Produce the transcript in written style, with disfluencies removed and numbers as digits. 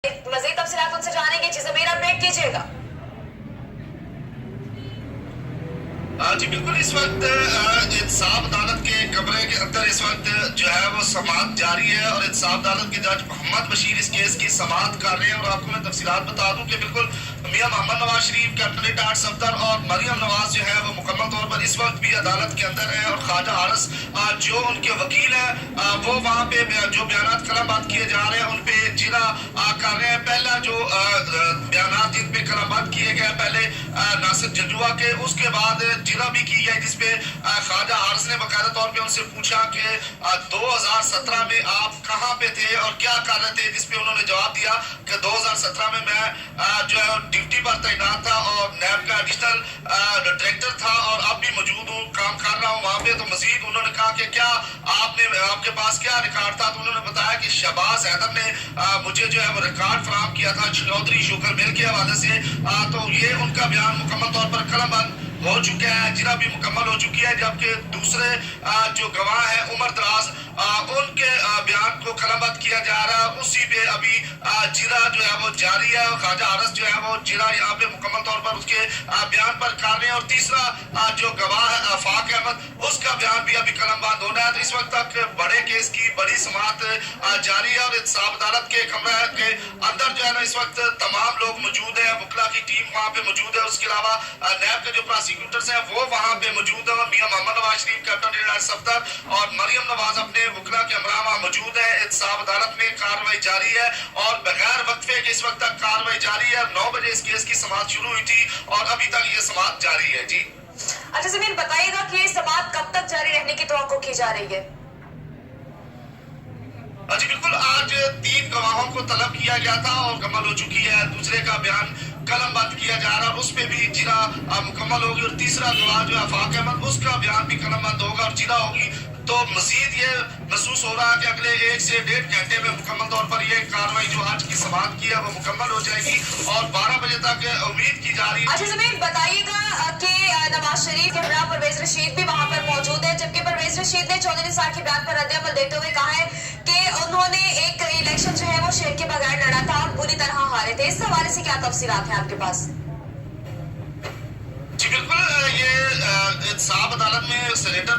मजीद तफसीलात उनसे जानेंगे। जी ज़मीर अपडेट कीजिएगा। जी बिल्कुल, इस वक्त इंसाफ अदालत के कमरे के अंदर इस वक्त जो है वो समाअत जारी है और इंसाफ अदालत के जज मोहम्मद बशीर इस केस की समाअत कर रहे हैं। और आपको मैं तफसीलात बता दूं कि बिल्कुल मियां मोहम्मद नवाज शरीफ, कैप्टन रिटायर्ड सफदर और मरियम नवाज जो है वो मुकम्मल तौर पर इस वक्त भी अदालत के अंदर है। और ख्वाजा हारिस जो उनके वकील है वो वहाँ पे जो बयान कलमबंद किए जा रहे हैं उन पे जिरा कर रहे हैं। पहला जो बयान जिन पे कलमबंद किए गए पहले नासिर जजुआ के, उसके बाद जिरा भी की गई जिसपे ख्वाजा हारिस ने बाकायदा तौर पे उनसे पूछा कि 2017 में आप कहाँ पे थे और क्या कर रहे थे, जिसपे उन्होंने जवाब दिया कि 2017 में मैं जो है ड्यूटी पर तैनात था और नैब का एडिशनल डायरेक्टर था और अब भी मौजूद हूँ, काम कर रहा हूँ वहाँ पे। तो मजीद उन्होंने कहा कि क्या आपके पास क्या रिकॉर्ड था, तो उन्होंने बताया कि शहबाज हैदर ने मुझे जो है वो रिकॉर्ड फराहम किया था चौधरी शुगर मिल के हवाले से। तो ये उनका बयान मुकम्मल तौर पर कलमबंद हो चुका है, जिरा भी मुकम्मल हो चुकी है। जबकि दूसरे जो गवाह है उमर दराज, उनके बयान को कलमबंद किया जा रहा है, उसी पे अभी जिरा जो है वो जारी है। ख्वाजा हारिस जो है वो जिरा यहाँ पे मुकम्मल तौर पर उसके बयान पर कर रहे हैं। और तीसरा जो गवाह है आफाक अहमद, उसका बयान भी अभी कलमबंद होना है। तो इस वक्त तक बड़े केस की बड़ी समाअत जारी है और इंसाफ अदालत के कमरे के अंदर जो है ना इस वक्त तमाम लोग मौजूद है, वकला की टीम वहाँ पे मौजूद है। उसके अलावा नैब के जो प्रोसिक्यूटर्स हैं वो वहाँ पे मौजूद है और मियां मोहम्मद नवाज शरीफ, कैप्टन रिटायर्ड सफदर और मरियम नवाज अपने वकला के हमरा वहाँ मौजूद है। इंसाफ अदालत में कार्रवाई जारी है और बगैर वक्फे के इस वक्त तक कार्रवाई जारी है। 9 बजे इस केस की समाअत शुरू हुई थी और अभी तक ये समाअत जारी है। जी अच्छा ज़मीर बताइएगा कि ये समाअत कब तक जारी रहने की तवक्को की जा रही है? जी बिल्कुल, आज 3 गवाहों को तलब किया गया था और मुकम्मल हो चुकी है। दूसरे का बयान कलमबंद किया जा रहा है और उस पे भी जिरा मुकम्मल होगी। और तीसरा गवाह जो है आफाक अहमद, उसका बयान भी कलमबंद होगा और जिरा होगी। तो मजीद ये महसूस हो रहा है कि अगले 1 से 1.5 घंटे में मुकम्मल तौर पर ये कार्रवाई जो आज की समाअत की है वो मुकम्मल हो जाएगी और 12 बजे तक उम्मीद की जा रही है। अच्छा ज़मीर बताइएगा कि नवाज शरीफ के हमरा परवेज रशीद भी वहाँ पर मौजूद है, जबकि परवेज रशीद ने चौधरी साहब के बयान पर रद्द-ए-अमल देते हुए कहा है कि उन्होंने एक इलेक्शन जो है वो शेर के बगैर लड़ा था और बुरी तरह हारे थे। इस हवाले से क्या तफसीलात हैं आपके पास? जी बिल्कुल, ये इंसाफ अदालत में सेनेटर